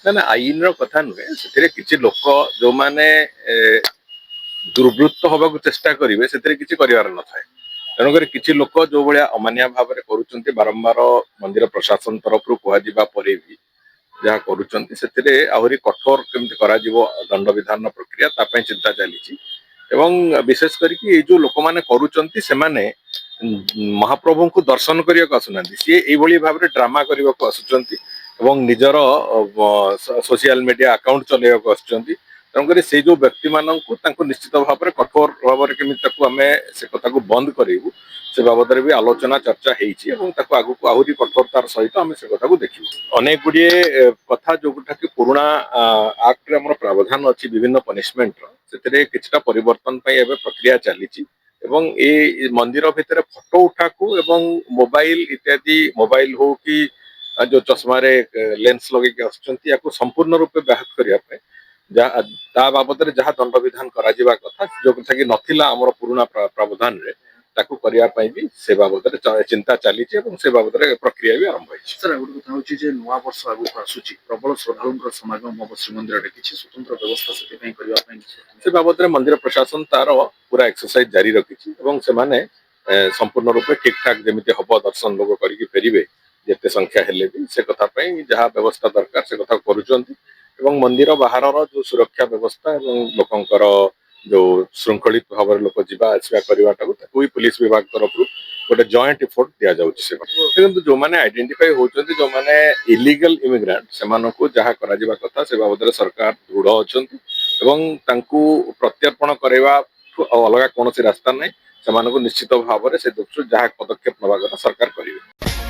ନା ନା ଆଇନ ର କଥା ନୁହେଁ ସେଥିରେ କିଛି ଲୋକ ଯୋଉମାନେ ଦୁର୍ବୃତ୍ତ ହବାକୁ ଚେଷ୍ଟା କରିବେ ସେଥିରେ କିଛି କରିବାର ନଥାଏ ତେଣୁକରି କିଛି ଲୋକ ଯୋଉ ଭଳିଆ ଅମାନିଆ ଭାବରେ କରୁଛନ୍ତି ବାରମ୍ବାର ମନ୍ଦିର ପ୍ରଶାସନ ତରଫରୁ କୁହାଯିବା ପରେ ବି ଯାହା କରୁଛନ୍ତି ସେଥିରେ ଆହୁରି କଠୋର କେମିତି କରାଯିବ ଦଣ୍ଡବିଧାନ ପ୍ରକ୍ରିୟା ତା ପାଇଁ ଚିନ୍ତା ଚାଲିଛି ଏବଂ ବିଶେଷ କରିକି ଏଇ ଯୋଉ ଲୋକମାନେ କରୁଛନ୍ତି ସେମାନେ ମହାପ୍ରଭୁଙ୍କୁ ଦର୍ଶନ କରିବାକୁ ଆସୁନାହାନ୍ତି ସିଏ ଏଇଭଳି ଭାବରେ ଡ୍ରାମା କରିବାକୁ ଆସୁଛନ୍ତି ଏବଂ ନିଜର ସୋସିଆଲ ମିଡିଆ ଆକାଉଣ୍ଟ ଚଲେଇବାକୁ ଆସୁଛନ୍ତି ତେଣୁକରି ସେଇ ଯୋଉ ବ୍ୟକ୍ତି ମାନଙ୍କୁ ତାଙ୍କୁ ନିଶ୍ଚିତ ଭାବରେ କଠୋର ଭାବରେ କେମିତି ତାକୁ ଆମେ ସେ କଥାକୁ ବନ୍ଦ କରେଇବୁ ସେ ବାବଦରେ ବି ଆଲୋଚନା ଚର୍ଚ୍ଚା ହେଇଛି ଏବଂ ତାକୁ ଆଗକୁ ଆହୁରି କଠୋରତାର ସହିତ ଆମେ ସେ କଥାକୁ ଦେଖିବୁ ଅନେକ ଗୁଡିଏ କଥା ଯୋଉଟା କି ପୁରୁଣା ଆକ୍ଟରେ ଆମର ପ୍ରାବଧାନ ଅଛି ବିଭିନ୍ନ ପନିଶମେଣ୍ଟର ସେଥିରେ କିଛିଟା ପରିବର୍ତ୍ତନ ପାଇଁ ଏବେ ପ୍ରକ୍ରିୟା ଚାଲିଛି ଏବଂ ଏ ମନ୍ଦିର ଭିତରେ ଫଟୋ ଉଠାକୁ ଏବଂ ମୋବାଇଲ ଇତ୍ୟାଦି ମୋବାଇଲ ହଉ କି ଯୋଉ ଚଷମାରେ ଲେନ୍ସ ଲଗେଇକି ଆସୁଛନ୍ତି ୟାକୁ ସମ୍ପୂର୍ଣ୍ଣ ରୂପେ ବ୍ୟାହତ କରିବା ପାଇଁ ଯାହା ତା ବାବଦରେ ଯାହା ଦଣ୍ଡବିଧାନ କରାଯିବା କଥା ଯୋଉ କଥା କି ନଥିଲା ଆମର ପୁରୁଣା ପ୍ରାବଧାନରେ ତାକୁ କରିବା ପାଇଁ ବି ସେ ବାବଦରେ ଚିନ୍ତା ଚାଲିଛି ଏବଂ ସେ ବାବଦରେ ପ୍ରକ୍ରିୟା ବି ଆରମ୍ଭ ହେଇଛି। ସାର୍ ଗୋଟେ କଥା ହଉଛି ଯେ ନୂଆ ବର୍ଷ ଆଗକୁ ଆସୁଛି ପ୍ରବଳ ଶ୍ରଦ୍ଧାଳୁଙ୍କର ସମାଗମ ହବ ଶ୍ରୀମନ୍ଦିରରେ କିଛି ସ୍ୱତନ୍ତ୍ର ବ୍ୟବସ୍ଥା ସେଥିପାଇଁ କରିବା ପାଇଁ ସେ ବାବଦରେ ମନ୍ଦିର ପ୍ରଶାସନ ତାର ପୁରା ଏକ୍ସରସାଇଜ ଜାରି ରଖିଛି ଏବଂ ସେମାନେ ସମ୍ପୂର୍ଣ୍ଣ ରୂପେ ଠିକ ଠାକ ଯେମିତି ହବ ଦର୍ଶନ ଲୋକ କରିକି ଫେରିବେ ଯେତେ ସଂଖ୍ୟା ହେଲେ ବି ସେ କଥା ପାଇଁ ଯାହା ବ୍ୟବସ୍ଥା ଦରକାର ସେ କଥା କରୁଛନ୍ତି ଏବଂ ମନ୍ଦିର ବାହାରର ଯୋଉ ସୁରକ୍ଷା ବ୍ୟବସ୍ଥା ଏବଂ ଲୋକଙ୍କର ଯୋଉ ଶୃଙ୍ଖଳିତ ଭାବରେ ଲୋକ ଯିବା ଆସିବା କରିବାଟାକୁ ତାକୁ ବି ପୁଲିସ ବିଭାଗ ତରଫରୁ ଗୋଟେ ଜଏଣ୍ଟ ଇଫୋର୍ଟ ଦିଆଯାଉଛି ସେ କିନ୍ତୁ ଯୋଉମାନେ ଆଇଡେଣ୍ଟିଫାଇ ହଉଛନ୍ତି ଯୋଉମାନେ ଇଲିଗାଲ ଇମିଗ୍ରାଣ୍ଟ ସେମାନଙ୍କୁ ଯାହା କରାଯିବା କଥା ସେ ବାବଦରେ ସରକାର ଦୃଢ ଅଛନ୍ତି ଏବଂ ତାଙ୍କୁ ପ୍ରତ୍ୟର୍ପଣ କରିବା ଅଲଗା କୌଣସି ରାସ୍ତା ନାହିଁ ସେମାନଙ୍କୁ ନିଶ୍ଚିତ ଭାବରେ ସେ ଦୃଷ୍ଟିରୁ ଯାହା ପଦକ୍ଷେପ ନେବା କଥା ସରକାର କରିବେ।